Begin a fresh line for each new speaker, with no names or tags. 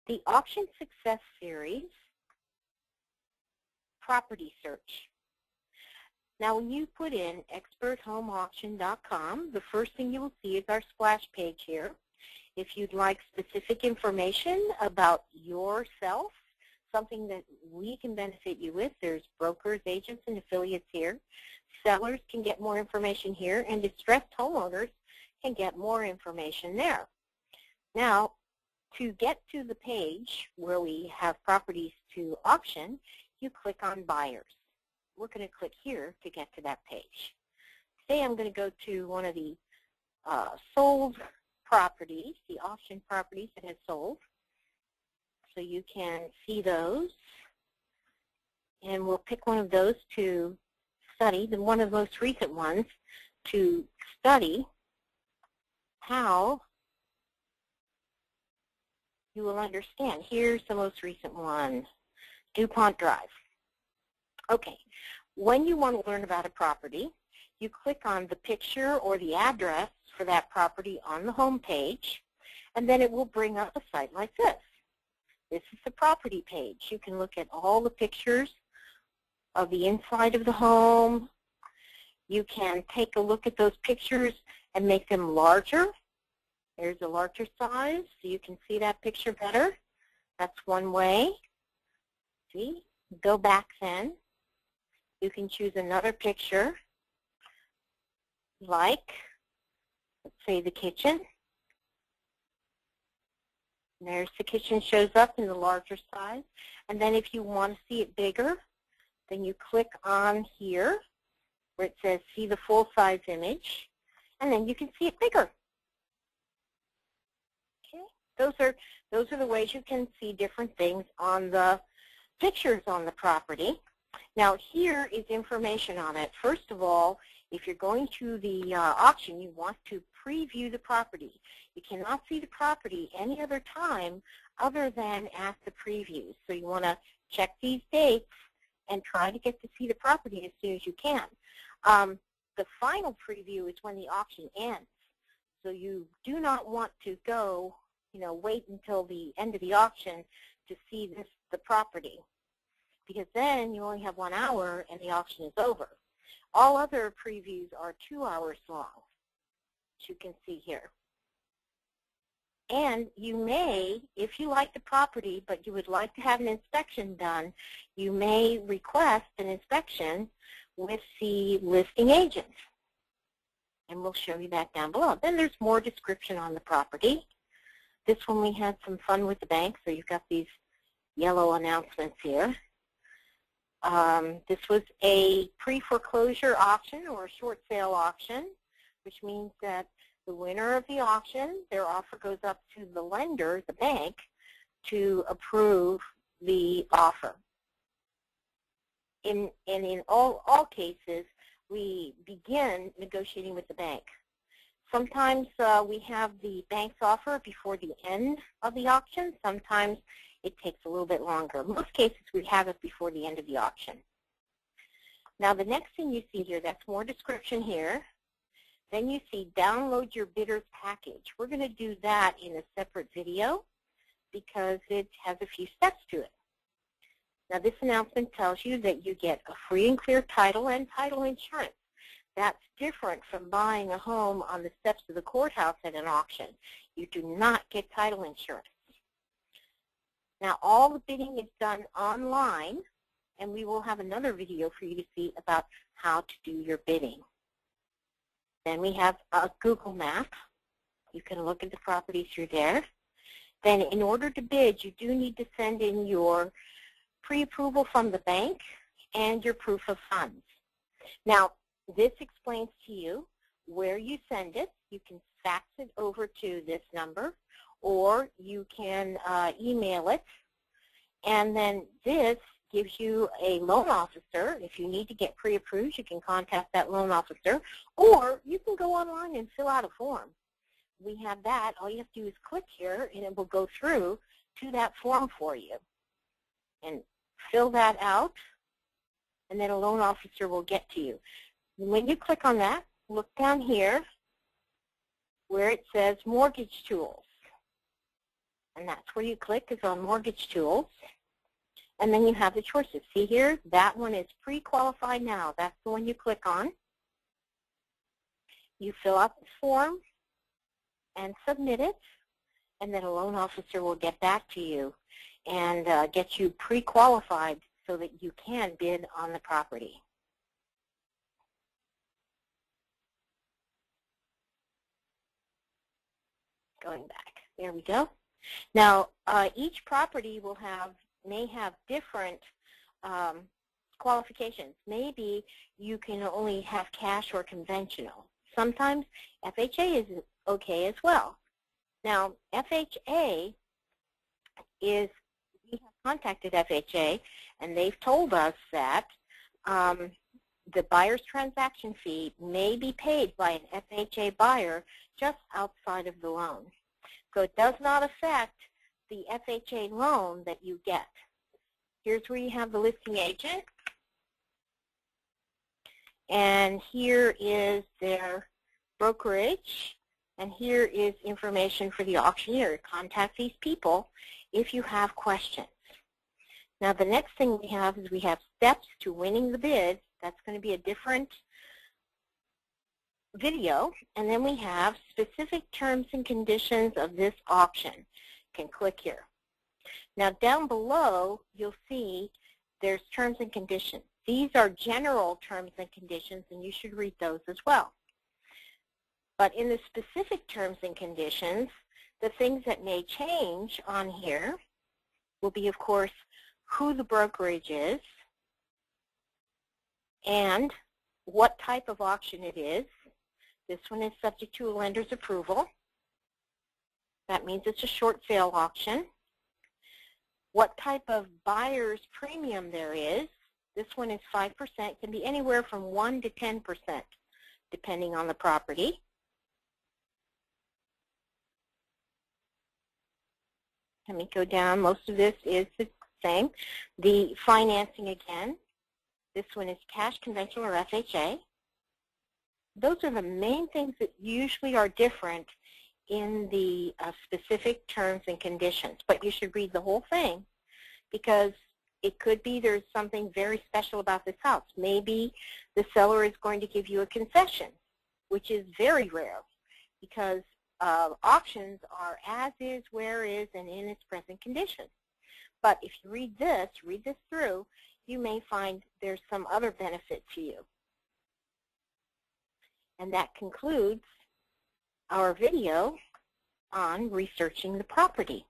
The Auction Success Series Property Search. Now, when you put in experthomeauction.com, the first thing you will see is our splash page here. If you'd like specific information about yourself, something that we can benefit you with, there's brokers, agents, and affiliates here. Sellers can get more information here, and distressed homeowners can get more information there. Now, to get to the page where we have properties to auction, you click on Buyers. We're going to click here to get to that page. Today I'm going to go to one of the sold properties, the auction properties that has sold. So you can see those. And we'll pick one of those to study, one of the most recent ones, to study how you will understand. Here's the most recent one, DuPont Drive. Okay, when you want to learn about a property, you click on the picture or the address for that property on the home page, and then it will bring up a site like this. This is the property page. You can look at all the pictures of the inside of the home. You can take a look at those pictures and make them larger. There's a larger size, so you can see that picture better. That's one way. See? Go back then. You can choose another picture, like, let's say, the kitchen. And there's the kitchen, shows up in the larger size. And then if you want to see it bigger, then you click on here where it says see the full-size image, and then you can see it bigger. Those are the ways you can see different things on the pictures on the property. Now, here is information on it. First of all, if you're going to the auction, you want to preview the property. You cannot see the property any other time other than at the preview. So you want to check these dates and try to get to see the property as soon as you can. The final preview is when the auction ends. So you do not want to go, wait until the end of the auction to see the property, because then you only have 1 hour and the auction is over. All other previews are 2 hours long, as you can see here. And you may, if you like the property but you would like to have an inspection done, you may request an inspection with the listing agent. And we'll show you that down below. Then there's more description on the property. This one we had some fun with the bank, so you've got these yellow announcements here. This was a pre-foreclosure auction or a short sale auction, which means that the winner of the auction, their offer goes up to the lender, the bank, to approve the offer. In all cases, we begin negotiating with the bank. Sometimes we have the bank's offer before the end of the auction. Sometimes it takes a little bit longer. In most cases, we have it before the end of the auction. Now, the next thing you see here, that's more description here. Then you see download your bidder's package. We're going to do that in a separate video because it has a few steps to it. Now, this announcement tells you that you get a free and clear title and title insurance. That's different from buying a home on the steps of the courthouse at an auction. You do not get title insurance. Now, all the bidding is done online, and we will have another video for you to see about how to do your bidding. Then we have a Google map. You can look at the properties through there. Then in order to bid, you do need to send in your pre-approval from the bank and your proof of funds. Now, this explains to you where you send it. You can fax it over to this number, or you can email it. And then this gives you a loan officer. If you need to get pre-approved, you can contact that loan officer, or you can go online and fill out a form. We have that. All you have to do is click here, and it will go through to that form for you. And fill that out, and then a loan officer will get to you. When you click on that, look down here where it says Mortgage Tools. And that's where you click, is on Mortgage Tools. And then you have the choices. See here, that one is pre-qualified now. That's the one you click on. You fill out the form and submit it, and then a loan officer will get back to you and get you pre-qualified so that you can bid on the property. Going back. There we go. Now, each property may have different qualifications. Maybe you can only have cash or conventional. Sometimes FHA is okay as well. Now, FHA is, we have contacted FHA, and they've told us that the buyer's transaction fee may be paid by an FHA buyer just outside of the loan. So it does not affect the FHA loan that you get. Here's where you have the listing agent. And here is their brokerage. And here is information for the auctioneer. Contact these people if you have questions. Now the next thing we have is we have steps to winning the bid. That's going to be a different video. And then we have specific terms and conditions of this auction. You can click here. Now down below you'll see there's terms and conditions. These are general terms and conditions, and you should read those as well. But in the specific terms and conditions, the things that may change on here will be, of course, who the brokerage is and what type of auction it is. This one is subject to a lender's approval. That means it's a short sale auction. What type of buyer's premium there is. This one is 5%. It can be anywhere from 1 to 10%, depending on the property. Let me go down. Most of this is the same. The financing again. This one is cash, conventional, or FHA. Those are the main things that usually are different in the specific terms and conditions. But you should read the whole thing, because it could be there's something very special about this house. Maybe the seller is going to give you a concession, which is very rare, because auctions are as is, where is, and in its present condition. But if you read this through, you may find there's some other benefit to you. And that concludes our video on researching the property.